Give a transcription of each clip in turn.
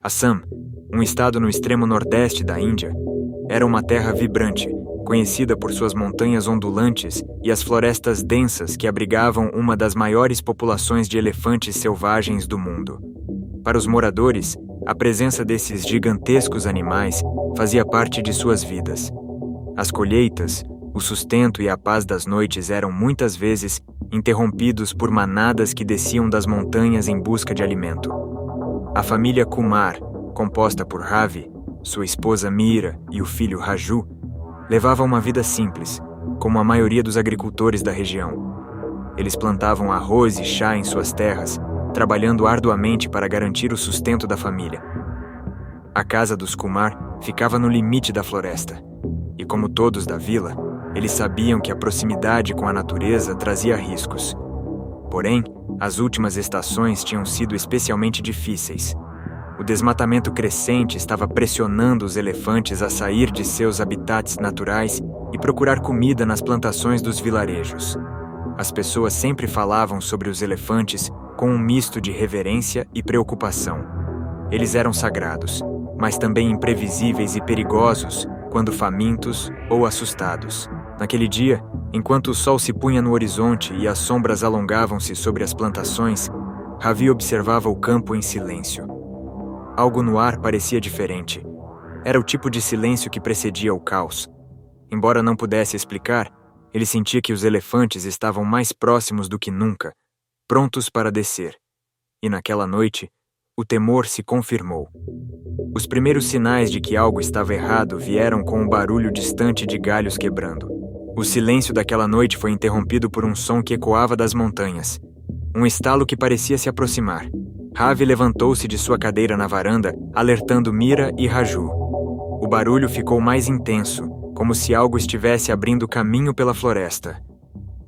Assam, um estado no extremo nordeste da Índia, era uma terra vibrante, conhecida por suas montanhas ondulantes e as florestas densas que abrigavam uma das maiores populações de elefantes selvagens do mundo. Para os moradores, a presença desses gigantescos animais fazia parte de suas vidas. As colheitas, o sustento e a paz das noites eram muitas vezes interrompidos por manadas que desciam das montanhas em busca de alimento. A família Kumar, composta por Ravi, sua esposa Mira e o filho Raju, levava uma vida simples, como a maioria dos agricultores da região. Eles plantavam arroz e chá em suas terras, trabalhando arduamente para garantir o sustento da família. A casa dos Kumar ficava no limite da floresta, e como todos da vila, eles sabiam que a proximidade com a natureza trazia riscos. Porém, as últimas estações tinham sido especialmente difíceis. O desmatamento crescente estava pressionando os elefantes a sair de seus habitats naturais e procurar comida nas plantações dos vilarejos. As pessoas sempre falavam sobre os elefantes com um misto de reverência e preocupação. Eles eram sagrados, mas também imprevisíveis e perigosos quando famintos ou assustados. Naquele dia, enquanto o sol se punha no horizonte e as sombras alongavam-se sobre as plantações, Ravi observava o campo em silêncio. Algo no ar parecia diferente. Era o tipo de silêncio que precedia o caos. Embora não pudesse explicar, ele sentia que os elefantes estavam mais próximos do que nunca, prontos para descer. E naquela noite, o temor se confirmou. Os primeiros sinais de que algo estava errado vieram com um barulho distante de galhos quebrando. O silêncio daquela noite foi interrompido por um som que ecoava das montanhas. Um estalo que parecia se aproximar. Ravi levantou-se de sua cadeira na varanda, alertando Mira e Raju. O barulho ficou mais intenso, como se algo estivesse abrindo caminho pela floresta.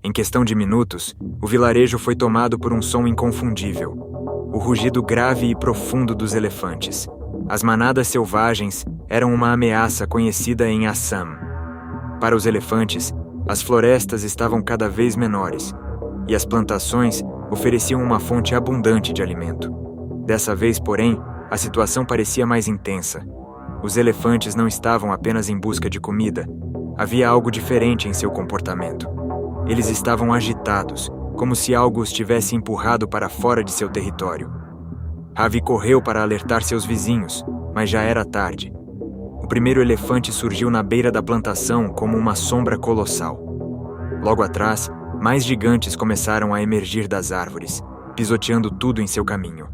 Em questão de minutos, o vilarejo foi tomado por um som inconfundível. O rugido grave e profundo dos elefantes. As manadas selvagens eram uma ameaça conhecida em Assam. Para os elefantes, as florestas estavam cada vez menores, e as plantações ofereciam uma fonte abundante de alimento. Dessa vez, porém, a situação parecia mais intensa. Os elefantes não estavam apenas em busca de comida. Havia algo diferente em seu comportamento. Eles estavam agitados, como se algo os tivesse empurrado para fora de seu território. Ravi correu para alertar seus vizinhos, mas já era tarde. O primeiro elefante surgiu na beira da plantação como uma sombra colossal. Logo atrás, mais gigantes começaram a emergir das árvores, pisoteando tudo em seu caminho.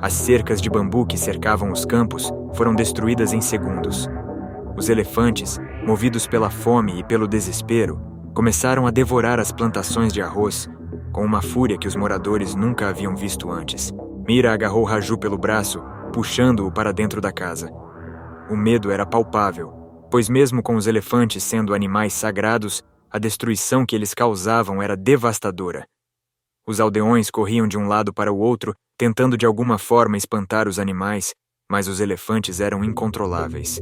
As cercas de bambu que cercavam os campos foram destruídas em segundos. Os elefantes, movidos pela fome e pelo desespero, começaram a devorar as plantações de arroz, com uma fúria que os moradores nunca haviam visto antes. Mira agarrou Raju pelo braço, puxando-o para dentro da casa. O medo era palpável, pois mesmo com os elefantes sendo animais sagrados, a destruição que eles causavam era devastadora. Os aldeões corriam de um lado para o outro, tentando de alguma forma espantar os animais, mas os elefantes eram incontroláveis.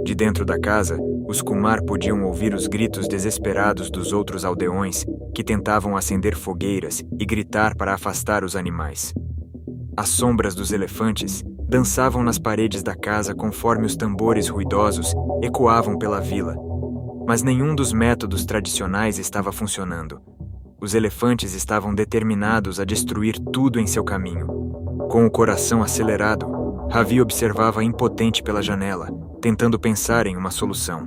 De dentro da casa, os Kumar podiam ouvir os gritos desesperados dos outros aldeões, que tentavam acender fogueiras e gritar para afastar os animais. As sombras dos elefantes dançavam nas paredes da casa conforme os tambores ruidosos ecoavam pela vila. Mas nenhum dos métodos tradicionais estava funcionando. Os elefantes estavam determinados a destruir tudo em seu caminho. Com o coração acelerado, Ravi observava impotente pela janela, tentando pensar em uma solução.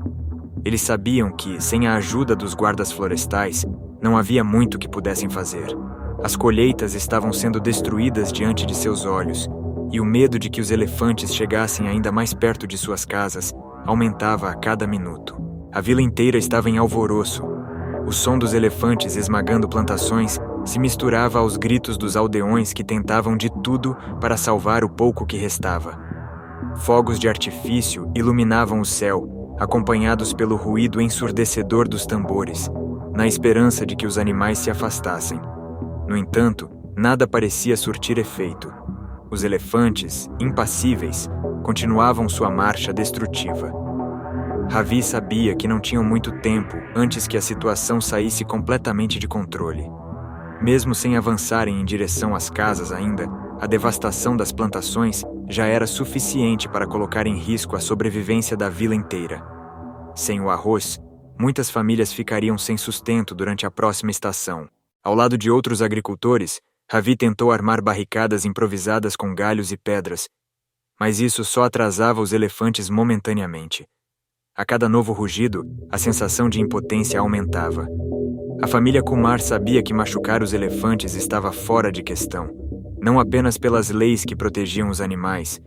Eles sabiam que, sem a ajuda dos guardas florestais, não havia muito que pudessem fazer. As colheitas estavam sendo destruídas diante de seus olhos, e o medo de que os elefantes chegassem ainda mais perto de suas casas aumentava a cada minuto. A vila inteira estava em alvoroço. O som dos elefantes esmagando plantações se misturava aos gritos dos aldeões que tentavam de tudo para salvar o pouco que restava. Fogos de artifício iluminavam o céu, acompanhados pelo ruído ensurdecedor dos tambores, na esperança de que os animais se afastassem. No entanto, nada parecia surtir efeito. Os elefantes, impassíveis, continuavam sua marcha destrutiva. Ravi sabia que não tinham muito tempo antes que a situação saísse completamente de controle. Mesmo sem avançarem em direção às casas ainda, a devastação das plantações já era suficiente para colocar em risco a sobrevivência da vila inteira. Sem o arroz, muitas famílias ficariam sem sustento durante a próxima estação. Ao lado de outros agricultores, Ravi tentou armar barricadas improvisadas com galhos e pedras, mas isso só atrasava os elefantes momentaneamente. A cada novo rugido, a sensação de impotência aumentava. A família Kumar sabia que machucar os elefantes estava fora de questão, não apenas pelas leis que protegiam os animais,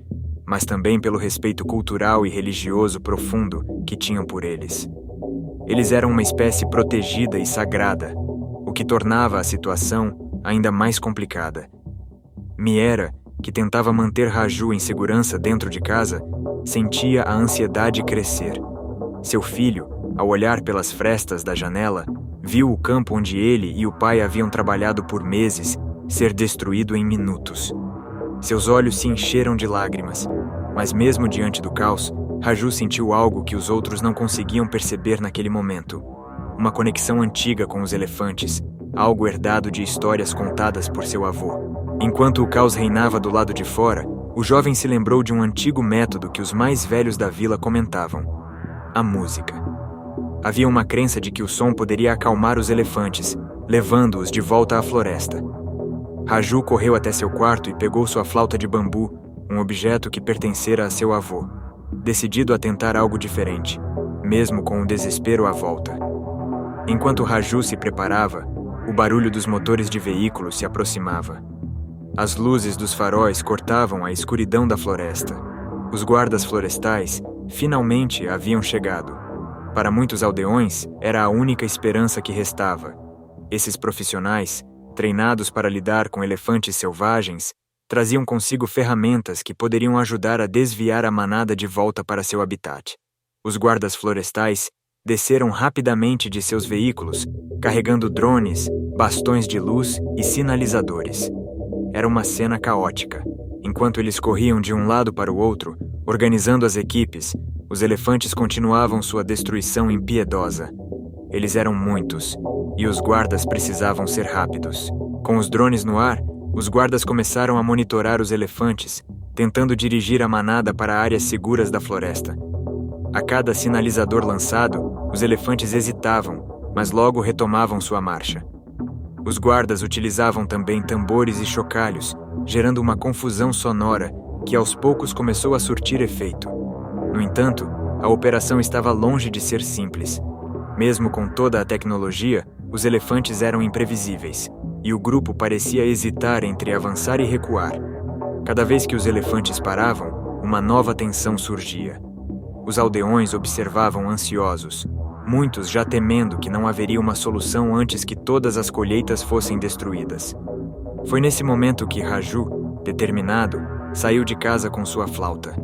mas também pelo respeito cultural e religioso profundo que tinham por eles. Eles eram uma espécie protegida e sagrada, o que tornava a situação ainda mais complicada. Miera, que tentava manter Raju em segurança dentro de casa, sentia a ansiedade crescer. Seu filho, ao olhar pelas frestas da janela, viu o campo onde ele e o pai haviam trabalhado por meses ser destruído em minutos. Seus olhos se encheram de lágrimas, mas mesmo diante do caos, Raju sentiu algo que os outros não conseguiam perceber naquele momento. Uma conexão antiga com os elefantes, algo herdado de histórias contadas por seu avô. Enquanto o caos reinava do lado de fora, o jovem se lembrou de um antigo método que os mais velhos da vila comentavam: a música. Havia uma crença de que o som poderia acalmar os elefantes, levando-os de volta à floresta. Raju correu até seu quarto e pegou sua flauta de bambu, um objeto que pertencera a seu avô, decidido a tentar algo diferente, mesmo com o desespero à volta. Enquanto Raju se preparava, o barulho dos motores de veículos se aproximava. As luzes dos faróis cortavam a escuridão da floresta. Os guardas florestais finalmente haviam chegado. Para muitos aldeões, era a única esperança que restava. Esses profissionais, treinados para lidar com elefantes selvagens, traziam consigo ferramentas que poderiam ajudar a desviar a manada de volta para seu habitat. Os guardas florestais desceram rapidamente de seus veículos, carregando drones, bastões de luz e sinalizadores. Era uma cena caótica. Enquanto eles corriam de um lado para o outro, organizando as equipes, os elefantes continuavam sua destruição impiedosa. Eles eram muitos, e os guardas precisavam ser rápidos. Com os drones no ar, os guardas começaram a monitorar os elefantes, tentando dirigir a manada para áreas seguras da floresta. A cada sinalizador lançado, os elefantes hesitavam, mas logo retomavam sua marcha. Os guardas utilizavam também tambores e chocalhos, gerando uma confusão sonora que aos poucos começou a surtir efeito. No entanto, a operação estava longe de ser simples. Mesmo com toda a tecnologia, os elefantes eram imprevisíveis, e o grupo parecia hesitar entre avançar e recuar. Cada vez que os elefantes paravam, uma nova tensão surgia. Os aldeões observavam ansiosos, muitos já temendo que não haveria uma solução antes que todas as colheitas fossem destruídas. Foi nesse momento que Raju, determinado, saiu de casa com sua flauta.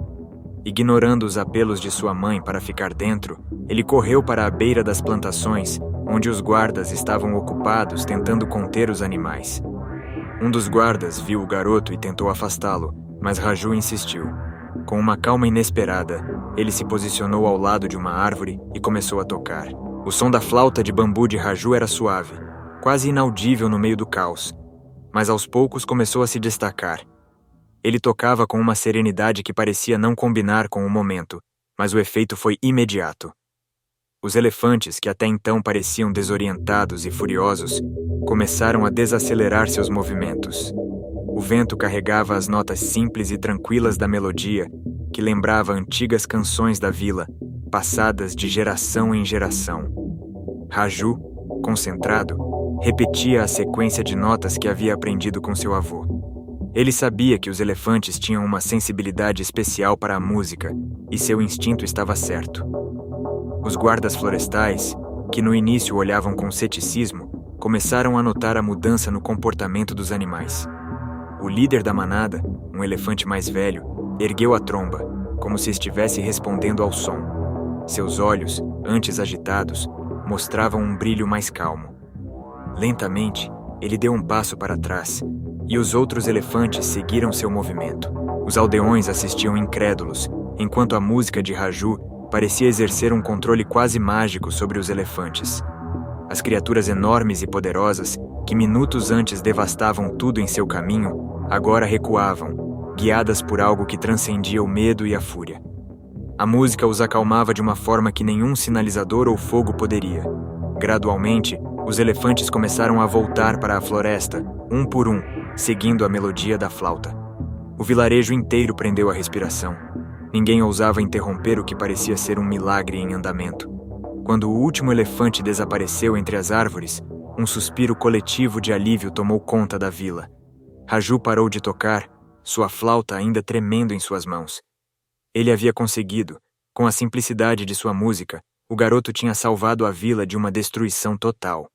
Ignorando os apelos de sua mãe para ficar dentro, ele correu para a beira das plantações, onde os guardas estavam ocupados tentando conter os animais. Um dos guardas viu o garoto e tentou afastá-lo, mas Raju insistiu. Com uma calma inesperada, ele se posicionou ao lado de uma árvore e começou a tocar. O som da flauta de bambu de Raju era suave, quase inaudível no meio do caos, mas aos poucos começou a se destacar. Ele tocava com uma serenidade que parecia não combinar com o momento, mas o efeito foi imediato. Os elefantes, que até então pareciam desorientados e furiosos, começaram a desacelerar seus movimentos. O vento carregava as notas simples e tranquilas da melodia, que lembrava antigas canções da vila, passadas de geração em geração. Raju, concentrado, repetia a sequência de notas que havia aprendido com seu avô. Ele sabia que os elefantes tinham uma sensibilidade especial para a música, e seu instinto estava certo. Os guardas florestais, que no início olhavam com ceticismo, começaram a notar a mudança no comportamento dos animais. O líder da manada, um elefante mais velho, ergueu a tromba, como se estivesse respondendo ao som. Seus olhos, antes agitados, mostravam um brilho mais calmo. Lentamente, ele deu um passo para trás, e os outros elefantes seguiram seu movimento. Os aldeões assistiam incrédulos, enquanto a música de Raju parecia exercer um controle quase mágico sobre os elefantes. As criaturas enormes e poderosas, que minutos antes devastavam tudo em seu caminho, agora recuavam, guiadas por algo que transcendia o medo e a fúria. A música os acalmava de uma forma que nenhum sinalizador ou fogo poderia. Gradualmente, os elefantes começaram a voltar para a floresta, um por um, seguindo a melodia da flauta. O vilarejo inteiro prendeu a respiração. Ninguém ousava interromper o que parecia ser um milagre em andamento. Quando o último elefante desapareceu entre as árvores, um suspiro coletivo de alívio tomou conta da vila. Raju parou de tocar, sua flauta ainda tremendo em suas mãos. Ele havia conseguido. Com a simplicidade de sua música, o garoto tinha salvado a vila de uma destruição total.